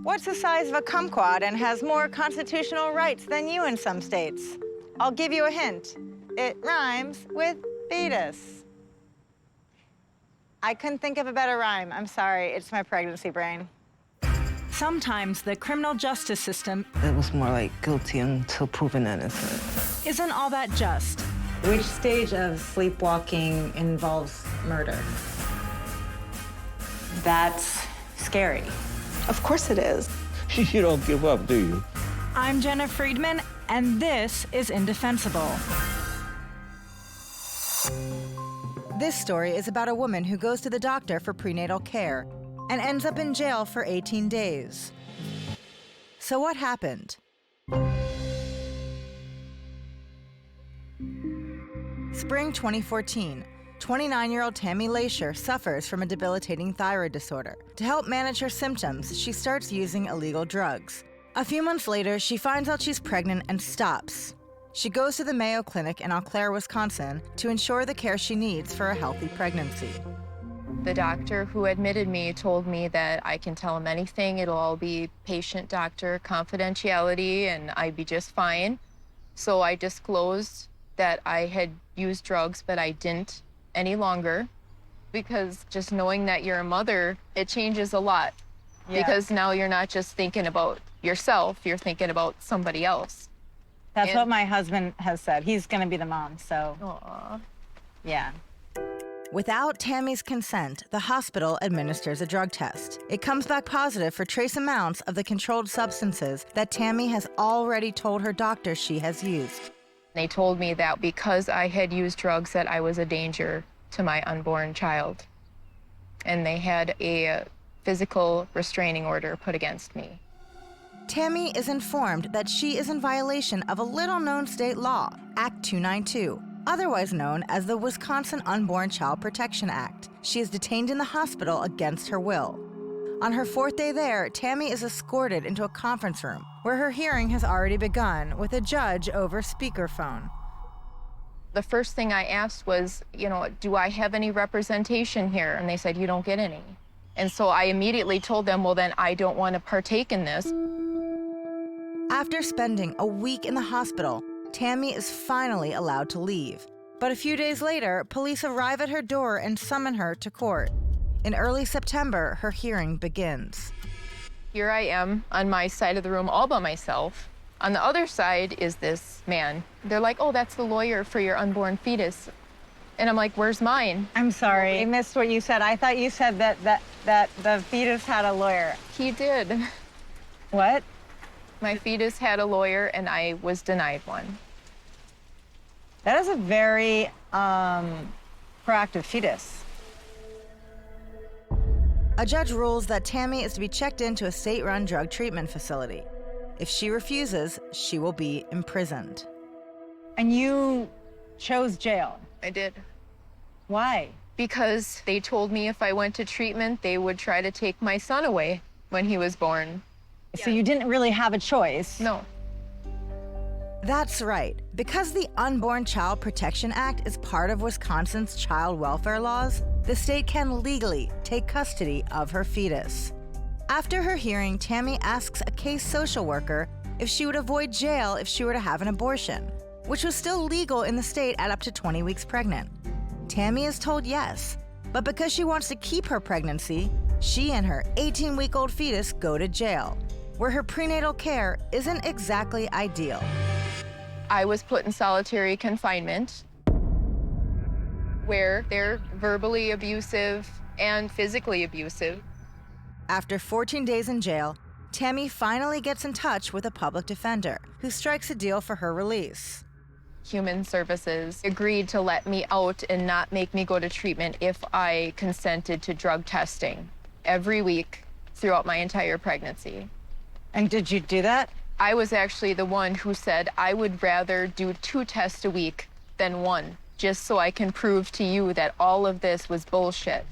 What's the size of a kumquat and has more constitutional rights than you in some states? I'll give you a hint. It rhymes with fetus. I couldn't think of a better rhyme. I'm sorry, it's my pregnancy brain. Sometimes the criminal justice system... It was more like guilty until proven innocent. ...isn't all that just. Which stage of sleepwalking involves murder? That's scary. Of course it is. You don't give up, do you? I'm Jena Friedman, and this is Indefensible. This story is about a woman who goes to the doctor for prenatal care and ends up in jail for 18 days. So what happened? Spring 2014. 29-year-old Tammy Lacier suffers from a debilitating thyroid disorder. To help manage her symptoms, she starts using illegal drugs. A few months later, she finds out she's pregnant and stops. She goes to the Mayo Clinic in Eau Claire, Wisconsin, to ensure the care she needs for a healthy pregnancy. The doctor who admitted me told me that I can tell him anything. It'll all be patient-doctor confidentiality, and I'd be just fine. So I disclosed that I had used drugs, but I didn't any longer, because just knowing that you're a mother, it changes a lot. Yeah. Because now you're not just thinking about yourself, you're thinking about somebody else. That's what my husband has said. He's gonna be the mom, so. Aww. Yeah. Without Tammy's consent, the hospital administers a drug test. It comes back positive for trace amounts of the controlled substances that Tammy has already told her doctor she has used. They told me that because I had used drugs that I was a danger to my unborn child. And they had a physical restraining order put against me. Tammy is informed that she is in violation of a little-known state law, Act 292, otherwise known as the Wisconsin Unborn Child Protection Act. She is detained in the hospital against her will. On her fourth day there, Tammy is escorted into a conference room where her hearing has already begun with a judge over speakerphone. The first thing I asked was, do I have any representation here? And they said, you don't get any. And so I immediately told them, well, then I don't want to partake in this. After spending a week in the hospital, Tammy is finally allowed to leave. But a few days later, police arrive at her door and summon her to court. In early September, her hearing begins. Here I am on my side of the room all by myself. On the other side is this man. They're like, oh, that's the lawyer for your unborn fetus. And I'm like, where's mine? I'm sorry, I missed what you said. I thought you said that the fetus had a lawyer. He did. What? My fetus had a lawyer, and I was denied one. That is a very proactive fetus. A judge rules that Tammy is to be checked into a state-run drug treatment facility. If she refuses, she will be imprisoned. And you chose jail? I did. Why? Because they told me if I went to treatment, they would try to take my son away when he was born. So you didn't really have a choice? No. That's right. Because the Unborn Child Protection Act is part of Wisconsin's child welfare laws, the state can legally take custody of her fetus. After her hearing, Tammy asks a case social worker if she would avoid jail if she were to have an abortion, which was still legal in the state at up to 20 weeks pregnant. Tammy is told yes, but because she wants to keep her pregnancy, she and her 18-week-old fetus go to jail, where her prenatal care isn't exactly ideal. I was put in solitary confinement, where they're verbally abusive and physically abusive. After 14 days in jail, Tammy finally gets in touch with a public defender who strikes a deal for her release. Human Services agreed to let me out and not make me go to treatment if I consented to drug testing every week throughout my entire pregnancy. And did you do that? I was actually the one who said I would rather do 2 tests a week than 1, just so I can prove to you that all of this was bullshit.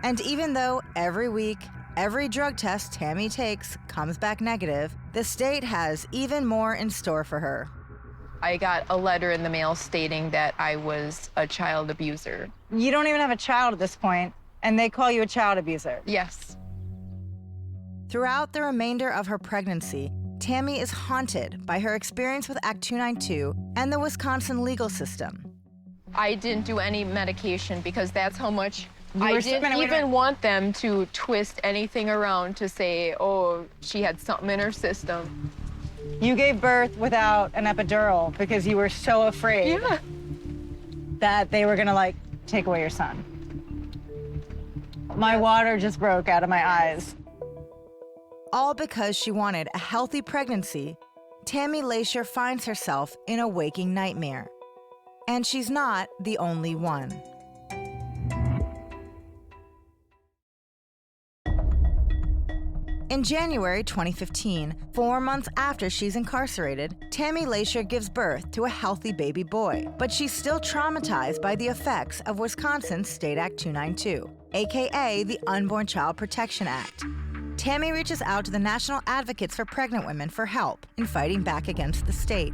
And even though every week, every drug test Tammy takes comes back negative, the state has even more in store for her. I got a letter in the mail stating that I was a child abuser. You don't even have a child at this point, and they call you a child abuser. Yes. Throughout the remainder of her pregnancy, Tammy is haunted by her experience with Act 292 and the Wisconsin legal system. I didn't do any medication because that's how much I were- didn't wait a minute. even want them to twist anything around to say, oh, she had something in her system. You gave birth without an epidural because you were so afraid Yeah. that they were gonna, take away your son. My water just broke out of my eyes. All because she wanted a healthy pregnancy, Tammy Lacier finds herself in a waking nightmare. And she's not the only one. In January 2015, 4 months after she's incarcerated, Tammy Lacier gives birth to a healthy baby boy. But she's still traumatized by the effects of Wisconsin's State Act 292, aka the Unborn Child Protection Act. Tammy reaches out to the National Advocates for Pregnant Women for help in fighting back against the state.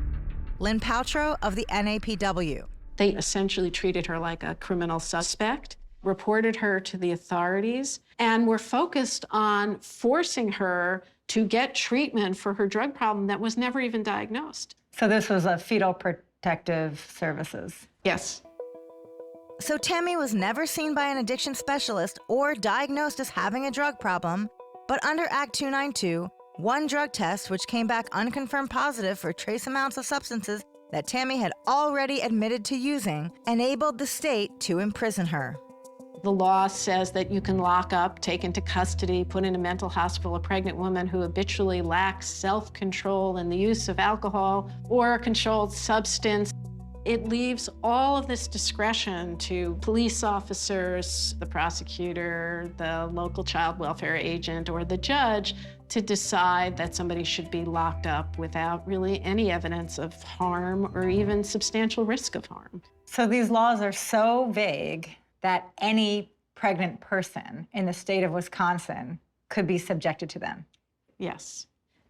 Lynn Paltrow of the NAPW. They essentially treated her like a criminal suspect, reported her to the authorities, and were focused on forcing her to get treatment for her drug problem that was never even diagnosed. So this was a fetal protective services. Yes. So Tammy was never seen by an addiction specialist or diagnosed as having a drug problem, but under Act 292, one drug test which came back unconfirmed positive for trace amounts of substances that Tammy had already admitted to using enabled the state to imprison her. The law says that you can lock up, take into custody, put in a mental hospital a pregnant woman who habitually lacks self-control in the use of alcohol or a controlled substance. It leaves all of this discretion to police officers, the prosecutor, the local child welfare agent, or the judge to decide that somebody should be locked up without really any evidence of harm or even substantial risk of harm. So these laws are so vague that any pregnant person in the state of Wisconsin could be subjected to them. Yes.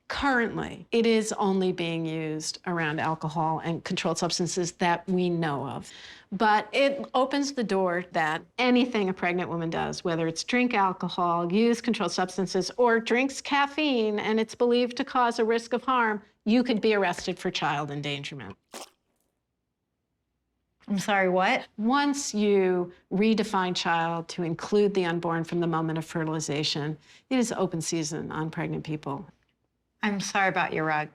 Currently, it is only being used around alcohol and controlled substances that we know of. But it opens the door that anything a pregnant woman does, whether it's drink alcohol, use controlled substances, or drinks caffeine and it's believed to cause a risk of harm, you could be arrested for child endangerment. I'm sorry, what? Once you redefine child to include the unborn from the moment of fertilization, it is open season on pregnant people. I'm sorry about your rug.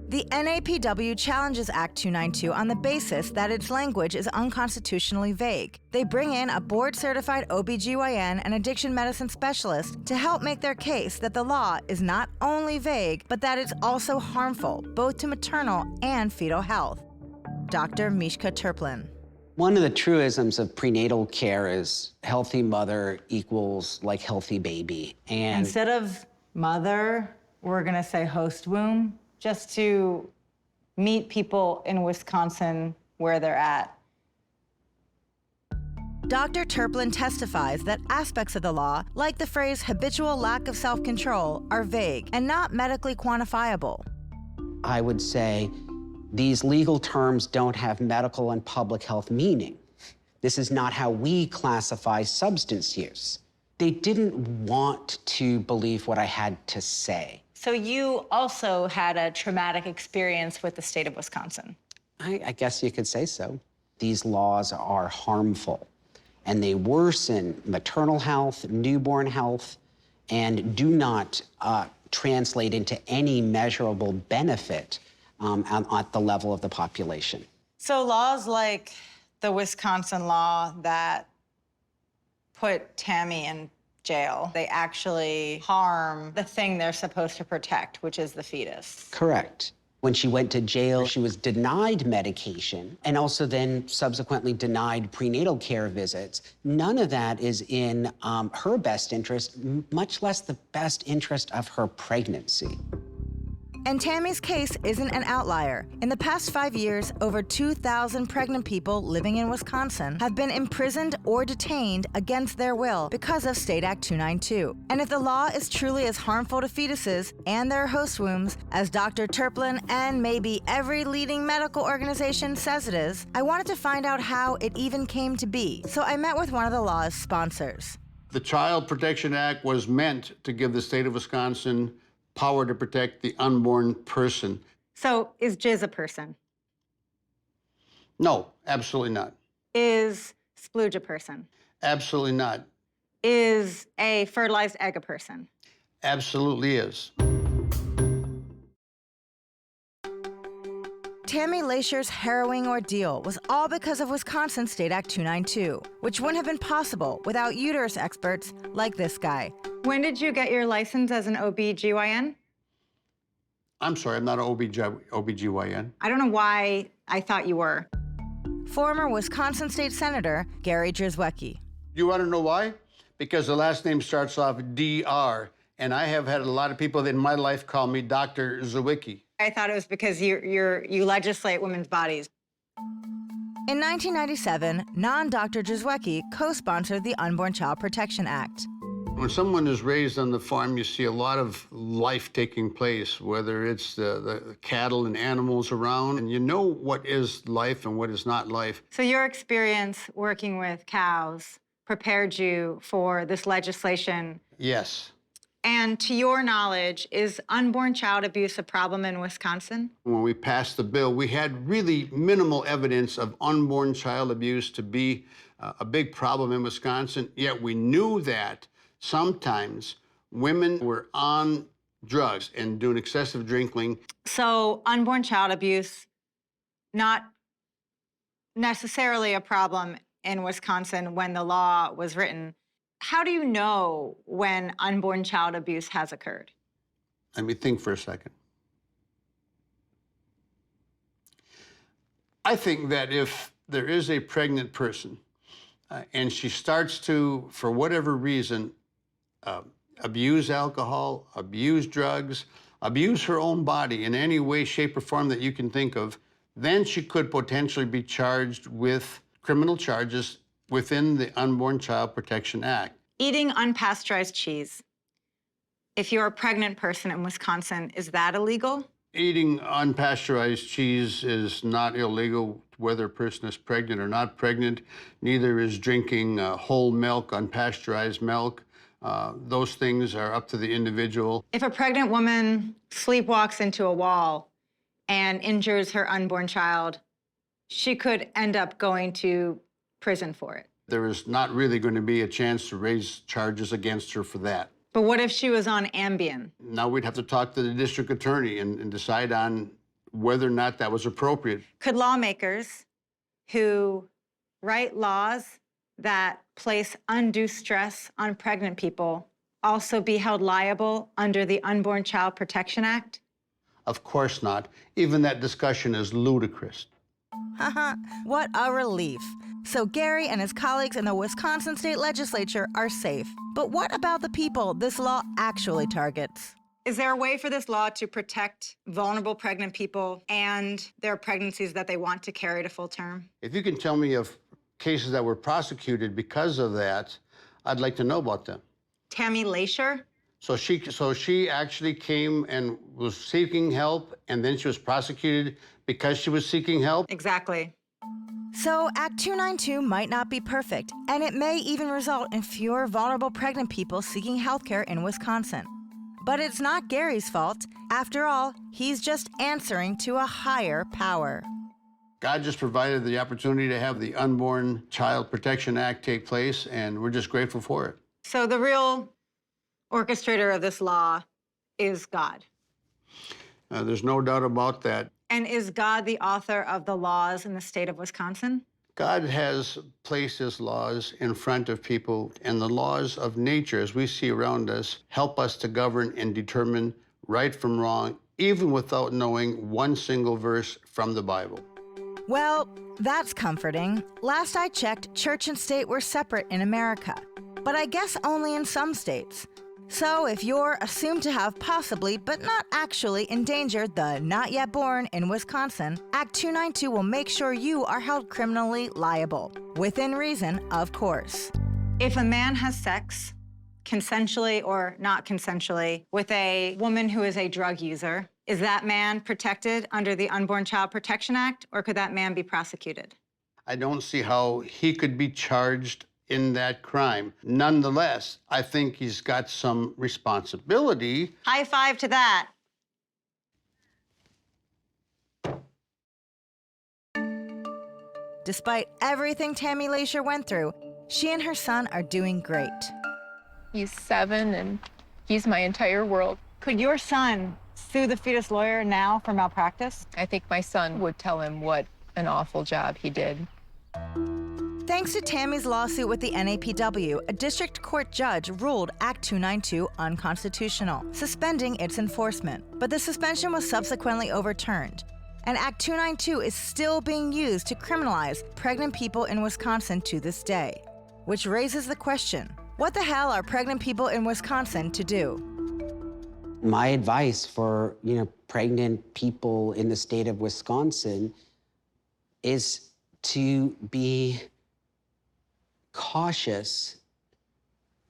The NAPW challenges Act 292 on the basis that its language is unconstitutionally vague. They bring in a board-certified OBGYN and addiction medicine specialist to help make their case that the law is not only vague, but that it's also harmful, both to maternal and fetal health. Dr. Mishka Turplin. One of the truisms of prenatal care is healthy mother equals like healthy baby. And Instead of mother, we're gonna say host womb, just to meet people in Wisconsin where they're at. Dr. Turplin testifies that aspects of the law, like the phrase habitual lack of self-control, are vague and not medically quantifiable. I would say these legal terms don't have medical and public health meaning. This is not how we classify substance use. They didn't want to believe what I had to say. So you also had a traumatic experience with the state of Wisconsin. I guess you could say so. These laws are harmful, and they worsen maternal health, newborn health, and do not translate into any measurable benefit at the level of the population. So laws like the Wisconsin law that put Tammy in jail, they actually harm the thing they're supposed to protect, which is the fetus. Correct. When she went to jail, she was denied medication and also then subsequently denied prenatal care visits. None of that is in her best interest, much less the best interest of her pregnancy. And Tammy's case isn't an outlier. In the past 5 years, over 2,000 pregnant people living in Wisconsin have been imprisoned or detained against their will because of State Act 292. And if the law is truly as harmful to fetuses and their host wombs as Dr. Turplin and maybe every leading medical organization says it is, I wanted to find out how it even came to be. So I met with one of the law's sponsors. The Child Protection Act was meant to give the state of Wisconsin power to protect the unborn person. So is jizz a person? No, absolutely not. Is splooge a person? Absolutely not. Is a fertilized egg a person? Absolutely is. Tammy Lacier's harrowing ordeal was all because of Wisconsin State Act 292, which wouldn't have been possible without uterus experts like this guy. When did you get your license as an OB-GYN? I'm sorry, I'm not an OB-GYN. I don't know why I thought you were. Former Wisconsin State Senator Gary Drzwecki. You want to know why? Because the last name starts off DR, and I have had a lot of people in my life call me Dr. Zawicki. I thought it was because you legislate women's bodies. In 1997, non-Dr. Drzwecki co-sponsored the Unborn Child Protection Act. When someone is raised on the farm, you see a lot of life taking place, whether it's the cattle and animals around, and you know what is life and what is not life. So your experience working with cows prepared you for this legislation? Yes. And to your knowledge, is unborn child abuse a problem in Wisconsin? When we passed the bill, we had really minimal evidence of unborn child abuse to be a big problem in Wisconsin, yet we knew that sometimes women were on drugs and doing excessive drinking. So unborn child abuse, not necessarily a problem in Wisconsin when the law was written. How do you know when unborn child abuse has occurred? Let me think for a second. I think that if there is a pregnant person and she starts to, for whatever reason, abuse alcohol, abuse drugs, abuse her own body in any way, shape, or form that you can think of, then she could potentially be charged with criminal charges within the Unborn Child Protection Act. Eating unpasteurized cheese. If you're a pregnant person in Wisconsin, is that illegal? Eating unpasteurized cheese is not illegal, whether a person is pregnant or not pregnant. Neither is drinking whole milk, unpasteurized milk. Those things are up to the individual. If a pregnant woman sleepwalks into a wall and injures her unborn child, she could end up going to prison for it. There is not really going to be a chance to raise charges against her for that. But what if she was on Ambien? Now we'd have to talk to the district attorney and decide on whether or not that was appropriate. Could lawmakers who write laws that place undue stress on pregnant people also be held liable under the Unborn Child Protection Act? Of course not. Even that discussion is ludicrous. Haha, what a relief. So Gary and his colleagues in the Wisconsin State Legislature are safe. But what about the people this law actually targets? Is there a way for this law to protect vulnerable pregnant people and their pregnancies that they want to carry to full term? If you can tell me of cases that were prosecuted because of that, I'd like to know about them. Tammy Lacier? So she actually came and was seeking help, and then she was prosecuted because she was seeking help? Exactly. So Act 292 might not be perfect, and it may even result in fewer vulnerable pregnant people seeking health care in Wisconsin. But it's not Gary's fault. After all, he's just answering to a higher power. God just provided the opportunity to have the Unborn Child Protection Act take place, and we're just grateful for it. So the real orchestrator of this law is God. There's no doubt about that. And is God the author of the laws in the state of Wisconsin? God has placed his laws in front of people, and the laws of nature, as we see around us, help us to govern and determine right from wrong, even without knowing one single verse from the Bible. Well, that's comforting. Last I checked, church and state were separate in America, but I guess only in some states. So if you're assumed to have possibly, but not actually, endangered the not yet born in Wisconsin, Act 292 will make sure you are held criminally liable. Within reason, of course. If a man has sex, consensually or not consensually, with a woman who is a drug user, is that man protected under the Unborn Child Protection Act, or could that man be prosecuted? I don't see how he could be charged in that crime. Nonetheless, I think he's got some responsibility. High five to that. Despite everything Tammy Lacier went through, she and her son are doing great. He's 7, and he's my entire world. Could your son sue the fetus lawyer now for malpractice? I think my son would tell him what an awful job he did. Thanks to Tammy's lawsuit with the NAPW, a district court judge ruled Act 292 unconstitutional, suspending its enforcement. But the suspension was subsequently overturned, and Act 292 is still being used to criminalize pregnant people in Wisconsin to this day. Which raises the question, what the hell are pregnant people in Wisconsin to do? My advice for, pregnant people in the state of Wisconsin is to be cautious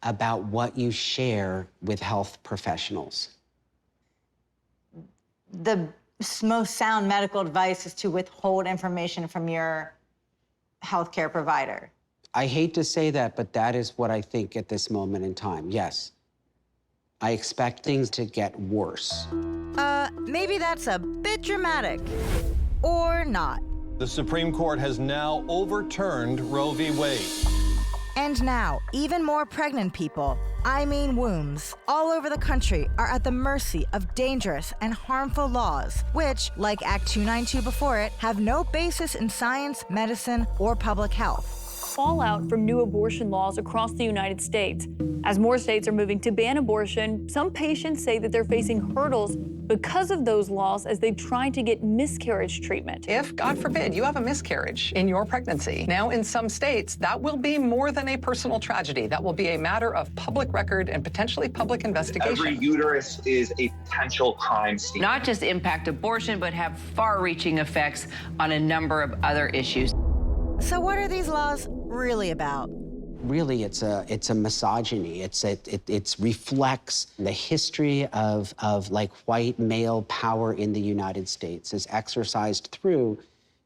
about what you share with health professionals. The most sound medical advice is to withhold information from your healthcare provider. I hate to say that, but that is what I think at this moment in time, yes. I expect things to get worse. Maybe that's a bit dramatic. Or not. The Supreme Court has now overturned Roe v. Wade. And now, even more pregnant people, I mean wombs, all over the country are at the mercy of dangerous and harmful laws, which, like Act 292 before it, have no basis in science, medicine, or public health. Fallout from new abortion laws across the United States. As more states are moving to ban abortion, some patients say that they're facing hurdles because of those laws as they try to get miscarriage treatment. If, God forbid, you have a miscarriage in your pregnancy, now in some states, that will be more than a personal tragedy. That will be a matter of public record and potentially public investigation. Every uterus is a potential crime scene. Not just impact abortion, but have far-reaching effects on a number of other issues. So what are these laws really about? Really, it's a misogyny. It reflects the history of white male power in the United States is exercised through,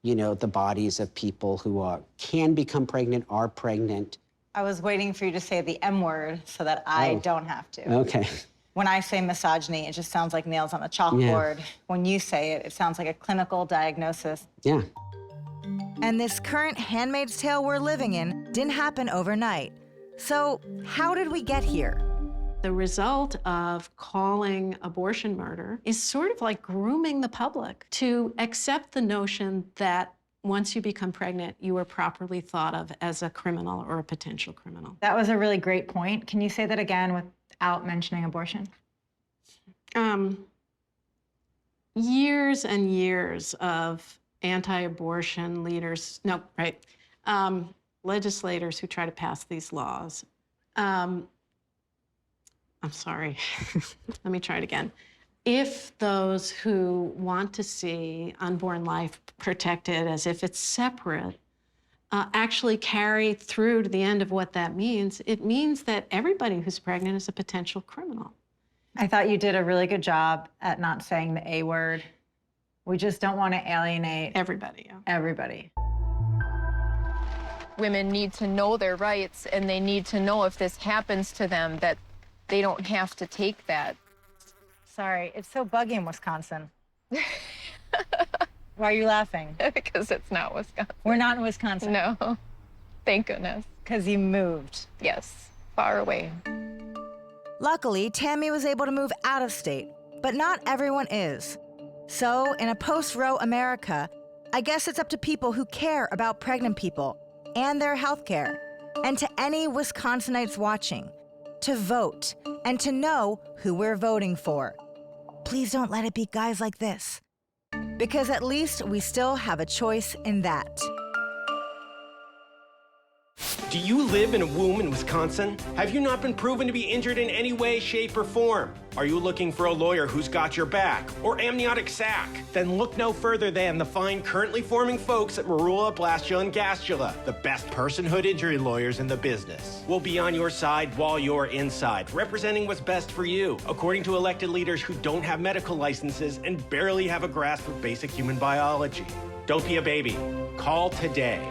the bodies of people who can become pregnant, are pregnant. I was waiting for you to say the M word so that I don't have to. Okay. When I say misogyny, it just sounds like nails on a chalkboard. Yeah. When you say it, it sounds like a clinical diagnosis. Yeah. And this current Handmaid's Tale we're living in didn't happen overnight. So how did we get here? The result of calling abortion murder is sort of like grooming the public to accept the notion that once you become pregnant, you are properly thought of as a criminal or a potential criminal. That was a really great point. Can you say that again without mentioning abortion? Years and years of anti-abortion leaders, legislators who try to pass these laws. I'm sorry, let me try it again. If those who want to see unborn life protected as if it's separate actually carry through to the end of what that means, it means that everybody who's pregnant is a potential criminal. I thought you did a really good job at not saying the A word. We just don't want to alienate everybody. Yeah. Everybody. Women need to know their rights, and they need to know if this happens to them that they don't have to take that. Sorry, it's so buggy in Wisconsin. Why are you laughing? Because it's not Wisconsin. We're not in Wisconsin. No, thank goodness. Because you moved. Yes, far away. Luckily, Tammy was able to move out of state, but not everyone is. So, in a post-Roe America, I guess it's up to people who care about pregnant people and their health care, and to any Wisconsinites watching, to vote and to know who we're voting for. Please don't let it be guys like this, because at least we still have a choice in that. Do you live in a womb in Wisconsin? Have you not been proven to be injured in any way, shape, or form? Are you looking for a lawyer who's got your back, or amniotic sac? Then look no further than the fine currently forming folks at Marula, Blastula, and Gastula, the best personhood injury lawyers in the business. We'll be on your side while you're inside, representing what's best for you, according to elected leaders who don't have medical licenses and barely have a grasp of basic human biology. Don't be a baby. Call today.